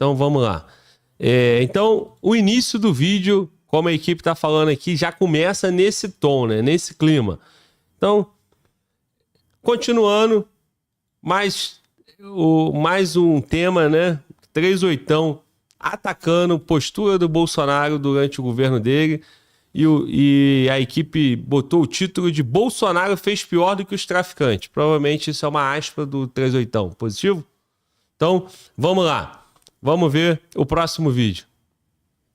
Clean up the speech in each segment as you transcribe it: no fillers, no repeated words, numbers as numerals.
Então vamos lá. Então, o início do vídeo, como a equipe está falando aqui, já começa nesse tom, né? Nesse clima. Então, continuando, mais um tema, né? 38ão atacando postura do Bolsonaro durante o governo dele. E a equipe botou o título de Bolsonaro fez pior do que os traficantes. Provavelmente isso é uma aspa do 38ão. Positivo? Então, vamos lá. Vamos ver o próximo vídeo.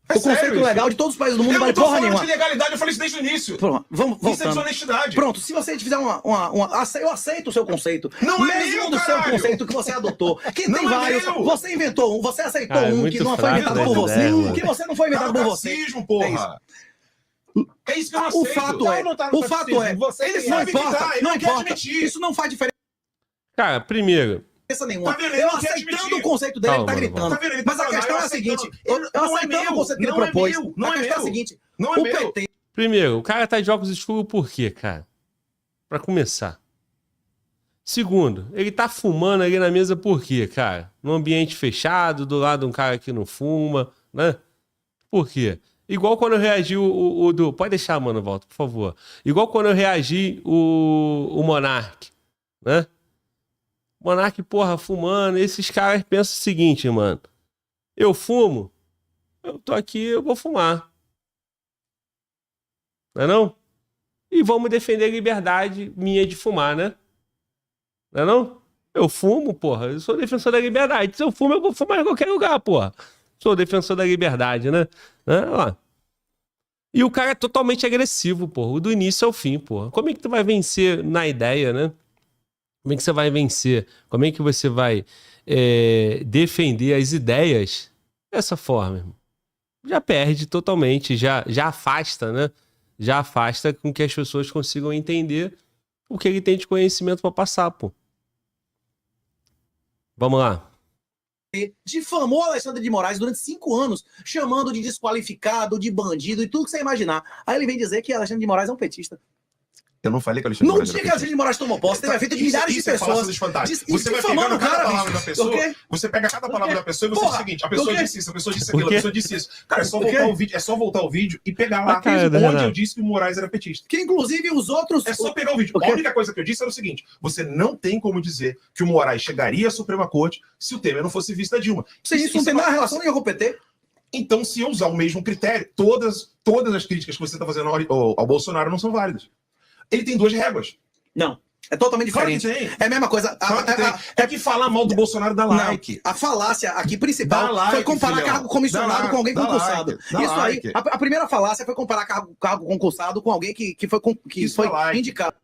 O conceito legal de todos os países do mundo não vale porra nenhuma. De legalidade, eu falei isso desde o início. Pronto, vamos isso é desonestidade. Pronto, se você fizer eu aceito o seu conceito. Não é mesmo meu, do seu conceito que você adotou. Que tem vários. Você inventou um, você aceitou um que não foi inventado por você. Que você não foi inventado por você. Racismo, porra. É isso que eu não aceito. O fato é, eles não importa. Isso não faz diferença. Cara, primeiro, nenhuma. Eu aceitando o conceito dele, ele tá gritando. Tá vendo? Mas a questão é a seguinte: eu aceitando o conceito que ele propôs. A questão é a seguinte: o PT. Primeiro, o cara tá de óculos escuros por quê, cara? Pra começar. Segundo, ele tá fumando ali na mesa por quê, cara? Num ambiente fechado, do lado de um cara que não fuma, né? Por quê? Igual quando eu reagi o do... Pode deixar, mano, volta, por favor. Igual quando eu reagi o Monark, né? Monark, porra, fumando. Esses caras pensam o seguinte, mano. Eu fumo, eu tô aqui, eu vou fumar. Não é não? E vamos defender a liberdade minha de fumar, né? Não é não? Eu fumo, porra. Eu sou defensor da liberdade. Se eu fumo, eu vou fumar em qualquer lugar, porra. Sou defensor da liberdade, né? Ó. E o cara é totalmente agressivo, porra. Do início ao fim, porra. Como é que tu vai vencer na ideia, né? Como é que você vai vencer? Como é que você vai defender as ideias dessa forma, irmão? Já perde totalmente, já afasta, né? Já afasta com que as pessoas consigam entender o que ele tem de conhecimento para passar, pô. Vamos lá. Difamou Alexandre de Moraes durante 5 anos, chamando de desqualificado, de bandido e tudo que você imaginar. Aí ele vem dizer que Alexandre de Moraes é um petista. Eu não falei que Alexandre de Moraes não tinha que Alexandre de Moraes tomou posse, teve evento de milhares de pessoas. Você vai pegando cada palavra da pessoa, você pega cada palavra da pessoa e você diz o seguinte, a pessoa disse isso, a pessoa disse aquilo, a pessoa disse isso. Cara, é só voltar o vídeo e pegar lá onde eu disse que o Moraes era petista. Que inclusive os outros... É só pegar o vídeo. A única coisa que eu disse era o seguinte, você não tem como dizer que o Moraes chegaria à Suprema Corte se o Temer não fosse vice da Dilma. Isso não tem nada relação nenhuma com o PT. Então, se eu usar o mesmo critério, todas as críticas que você está fazendo ao Bolsonaro não são válidas. Ele tem 2 réguas. Não. É totalmente diferente. Claro que tem. É a mesma coisa. É que falar mal do Bolsonaro dá like. Não. A falácia aqui principal foi comparar cargo comissionado com alguém concursado. Isso aí, a primeira falácia foi comparar cargo concursado com alguém que foi indicado.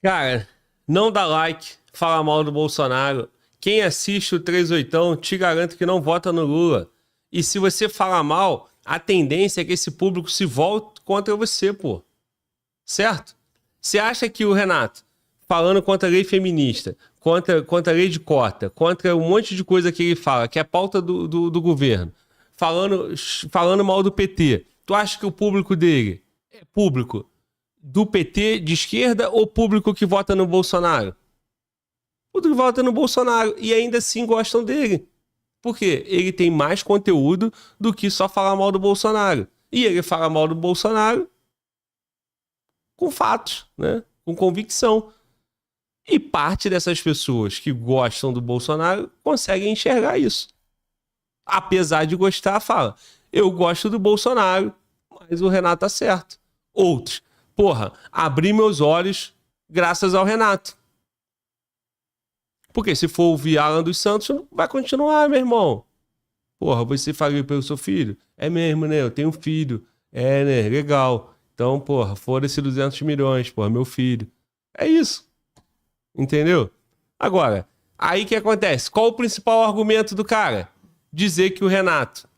Cara, não dá like, fala mal do Bolsonaro. Quem assiste o 38ão, te garanto que não vota no Lula. E se você falar mal, a tendência é que esse público se volte contra você, pô. Certo? Você acha que o Renato, falando contra a lei feminista, contra a lei de cota, contra um monte de coisa que ele fala, que é pauta do governo, falando mal do PT, tu acha que o público dele é público do PT de esquerda ou público que vota no Bolsonaro? Público que vota no Bolsonaro e ainda assim gostam dele. Por quê? Ele tem mais conteúdo do que só falar mal do Bolsonaro. E ele fala mal do Bolsonaro com fatos, né? Com convicção. E parte dessas pessoas que gostam do Bolsonaro conseguem enxergar isso. Apesar de gostar, fala, eu gosto do Bolsonaro, mas o Renato tá certo. Outros, porra, abri meus olhos graças ao Renato. Porque se for ouvir Alan dos Santos, vai continuar, meu irmão. Porra, você falou pelo seu filho? É mesmo, né? Eu tenho um filho. É, né? Legal. Então, porra, foda-se 200 milhões, porra, meu filho. É isso. Entendeu? Agora, aí o que acontece? Qual o principal argumento do cara? Dizer que o Renato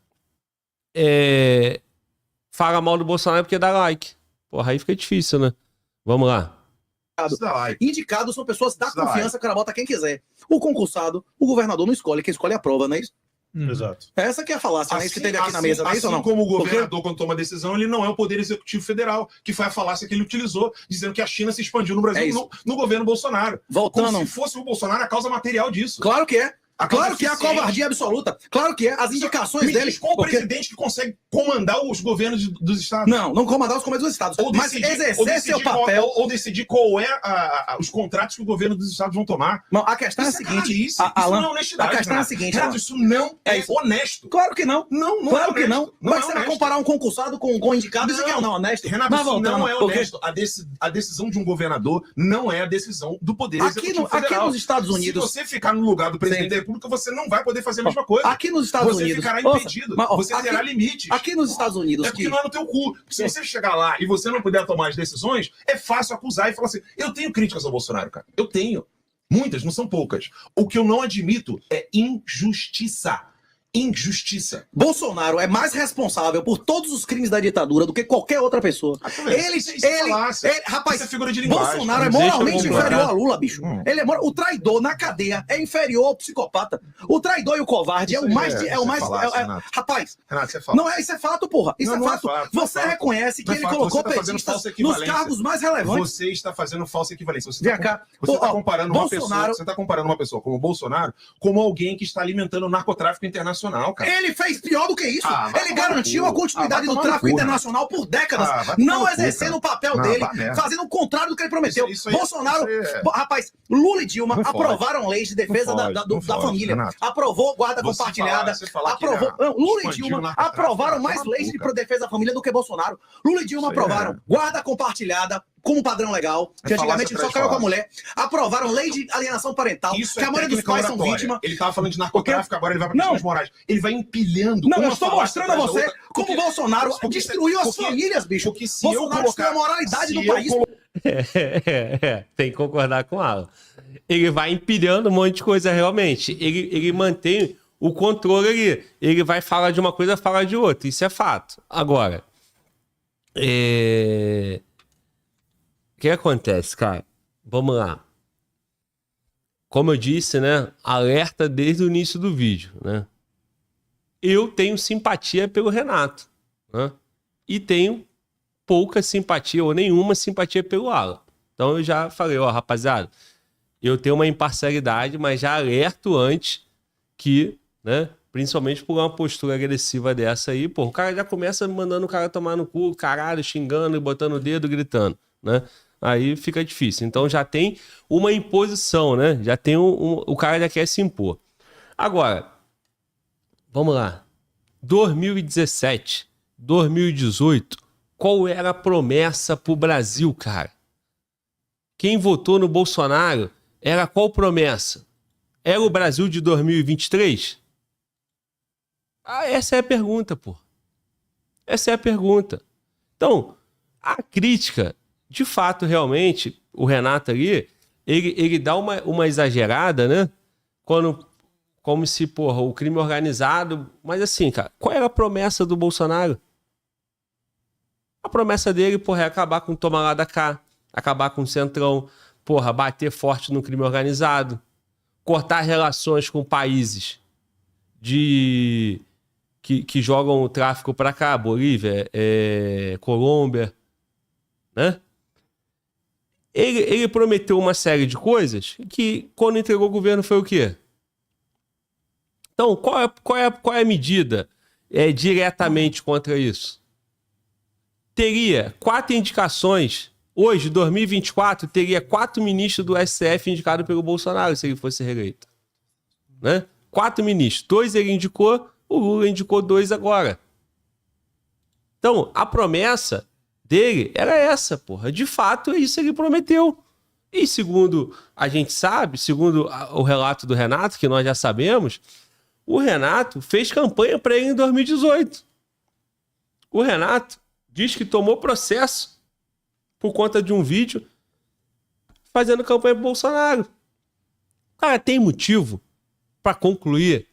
fala mal do Bolsonaro porque dá like. Porra, aí fica difícil, né? Vamos lá. Indicados são pessoas da confiança, o cara bota quem quiser. O concursado, o governador não escolhe, quem escolhe aprova, não é isso? Exato. Essa que é a falácia, né? Isso que teve aqui na mesa, não é isso ou não? Como o governador, quando toma decisão, ele não é o Poder Executivo Federal, que foi a falácia que ele utilizou, dizendo que a China se expandiu no Brasil no governo Bolsonaro. Voltando. Como se fosse o Bolsonaro a causa material disso. Claro que é. Claro que é a covardia absoluta. Claro que é. As indicações dele... Qual o presidente que consegue comandar os governos dos estados? Não comandar os governos dos estados. Mas exercer seu papel... Ou decidir qual é os contratos que o governo dos estados vão tomar. Não, a questão é a seguinte... Isso não é honestidade. A questão é a seguinte... Renato, isso não é honesto. Claro que não. Claro que não. Mas você vai honesto. Comparar um concursado com indicado, isso aqui é não honesto. Renato, isso não é honesto. A decisão de um governador não é a decisão do Poder Executivo Federal. Aqui nos Estados Unidos... Se você ficar no lugar do presidente da República, você não vai poder fazer a mesma coisa. Aqui nos Estados Unidos... Você ficará impedido. Você terá limites. Aqui nos Estados Unidos... É porque não é no teu cu. Se você chegar lá e você não puder tomar as decisões, é fácil acusar e falar assim, eu tenho críticas ao Bolsonaro, cara. Eu tenho. Muitas, não são poucas. O que eu não admito é injustiça. Injustiça. Bolsonaro é mais responsável por todos os crimes da ditadura do que qualquer outra pessoa. Rapaz, isso é figura de linguagem. Bolsonaro é moralmente inferior a Lula, bicho. O traidor na cadeia é inferior ao psicopata. O traidor e o covarde é o mais... Rapaz, Renato, você fala. Não é, isso é fato, porra. Isso é fato. Você reconhece que ele colocou petistas nos cargos mais relevantes. Você está fazendo falsa equivalência. Você está comparando uma pessoa como o Bolsonaro como alguém que está alimentando o narcotráfico internacional. Cara. Ele fez pior do que isso. Ele garantiu a continuidade do tráfico internacional por décadas, não exercendo o papel dele, fazendo o contrário do que ele prometeu. Bolsonaro, rapaz, Lula e Dilma aprovaram leis de defesa da família. Renato. Aprovou guarda compartilhada. Lula e Dilma aprovaram mais leis de defesa da família do que Bolsonaro. Lula e Dilma aprovaram guarda compartilhada como padrão legal, que antigamente só caiu com a mulher. Aprovaram lei de alienação parental, que a maioria dos pais são vítimas. Ele estava falando de narcotráfico, agora ele vai para questões morais. Ele vai empilhando. Não, eu estou mostrando a você como o Bolsonaro destruiu as famílias, bicho. Bolsonaro destruiu a moralidade do país. Tem que concordar com ela. Ele vai empilhando um monte de coisa realmente. Ele mantém o controle ali. Ele vai falar de uma coisa, fala de outra. Isso é fato. Agora, o que acontece, cara? Vamos lá. Como eu disse, né? Alerta desde o início do vídeo, né? Eu tenho simpatia pelo Renato, né? E tenho pouca simpatia ou nenhuma simpatia pelo Alan. Então eu já falei, rapaziada, eu tenho uma imparcialidade, mas já alerto antes que, né? Principalmente por uma postura agressiva dessa aí, pô, o cara já começa mandando o cara tomar no cu, caralho, xingando, botando o dedo, gritando, né? Aí fica difícil. Então já tem uma imposição, né? Já tem o cara já quer se impor. Agora, vamos lá. 2017, 2018, qual era a promessa pro Brasil, cara? Quem votou no Bolsonaro era qual promessa? Era o Brasil de 2023? Essa é a pergunta, pô. Essa é a pergunta. Então, a crítica... De fato, realmente, o Renato ali, ele dá uma exagerada, né? Como se, porra, o crime organizado... Mas assim, cara, qual era a promessa do Bolsonaro? A promessa dele, porra, é acabar com o toma lá da cá, acabar com o Centrão, porra, bater forte no crime organizado, cortar relações com países que jogam o tráfico pra cá, Bolívia, Colômbia, né? Ele prometeu uma série de coisas que, quando entregou o governo, foi o quê? Então, qual é a medida diretamente contra isso? Teria 4 indicações. Hoje, 2024, teria 4 ministros do STF indicados pelo Bolsonaro, se ele fosse reeleito. Né? 4 ministros. 2 ele indicou, o Lula indicou 2 agora. Então, a promessa... dele era essa, porra. De fato, é isso que ele prometeu. E segundo a gente sabe, segundo o relato do Renato, que nós já sabemos, o Renato fez campanha para ele em 2018. O Renato diz que tomou processo por conta de um vídeo fazendo campanha pro Bolsonaro. Cara, tem motivo para concluir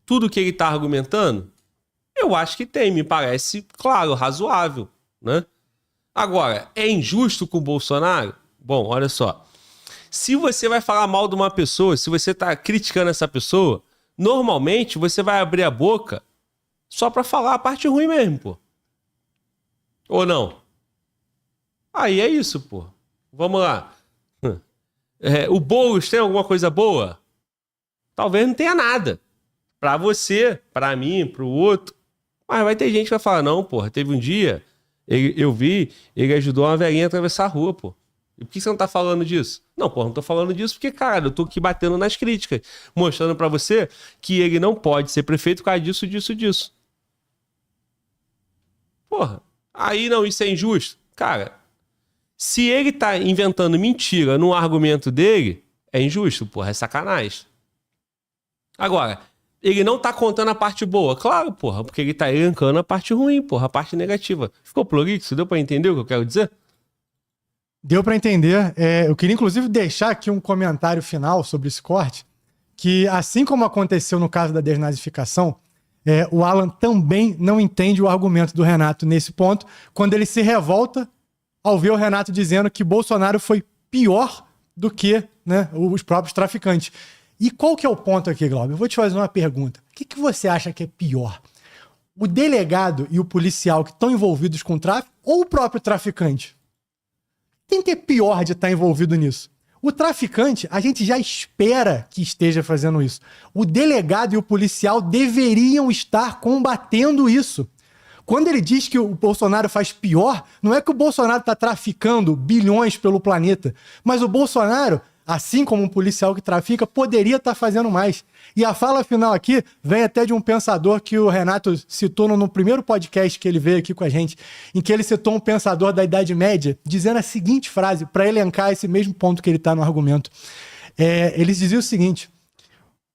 tudo que ele tá argumentando? Eu acho que tem, me parece, claro, razoável, né? Agora, é injusto com o Bolsonaro? Bom, olha só. Se você vai falar mal de uma pessoa, se você tá criticando essa pessoa, normalmente você vai abrir a boca só pra falar a parte ruim mesmo, pô. Ou não? Aí é isso, pô. Vamos lá. O Boulos tem alguma coisa boa? Talvez não tenha nada. Pra você, pra mim, pro outro. Mas vai ter gente que vai falar, não, porra, teve um dia, eu vi, ele ajudou uma velhinha a atravessar a rua, pô. E por que você não tá falando disso? Não, porra, não tô falando disso porque, cara, eu tô aqui batendo nas críticas, mostrando pra você que ele não pode ser prefeito por causa disso, disso, disso. Porra, aí não, isso é injusto. Cara, se ele tá inventando mentira no argumento dele, é injusto, porra, é sacanagem. Agora, ele não tá contando a parte boa. Claro, porra, porque ele tá elencando a parte ruim, porra, a parte negativa. Ficou prolixo? Deu pra entender o que eu quero dizer? Deu pra entender. Eu queria, inclusive, deixar aqui um comentário final sobre esse corte, que, assim como aconteceu no caso da desnazificação, o Alan também não entende o argumento do Renato nesse ponto, quando ele se revolta ao ver o Renato dizendo que Bolsonaro foi pior do que, né, os próprios traficantes. E qual que é o ponto aqui, Glauber? Eu vou te fazer uma pergunta. O que você acha que é pior? O delegado e o policial que estão envolvidos com o tráfico ou o próprio traficante? Quem que é pior de estar envolvido nisso? O traficante, a gente já espera que esteja fazendo isso. O delegado e o policial deveriam estar combatendo isso. Quando ele diz que o Bolsonaro faz pior, não é que o Bolsonaro está traficando bilhões pelo planeta, mas o Bolsonaro, assim como um policial que trafica, poderia estar fazendo mais. E a fala final aqui vem até de um pensador que o Renato citou no primeiro podcast que ele veio aqui com a gente, em que ele citou um pensador da Idade Média, dizendo a seguinte frase, para elencar esse mesmo ponto que ele está no argumento. Ele dizia o seguinte: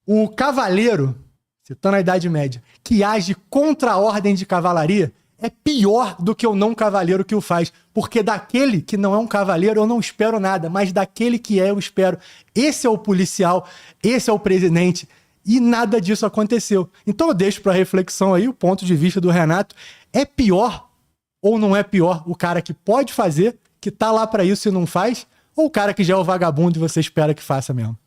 o cavaleiro, citando a Idade Média, que age contra a ordem de cavalaria, é pior do que o não cavaleiro que o faz. Porque daquele que não é um cavaleiro eu não espero nada, mas daquele que é eu espero. Esse é o policial, esse é o presidente, e nada disso aconteceu. Então eu deixo para reflexão aí o ponto de vista do Renato. É pior ou não é pior o cara que pode fazer, que tá lá para isso e não faz, ou o cara que já é o vagabundo e você espera que faça mesmo?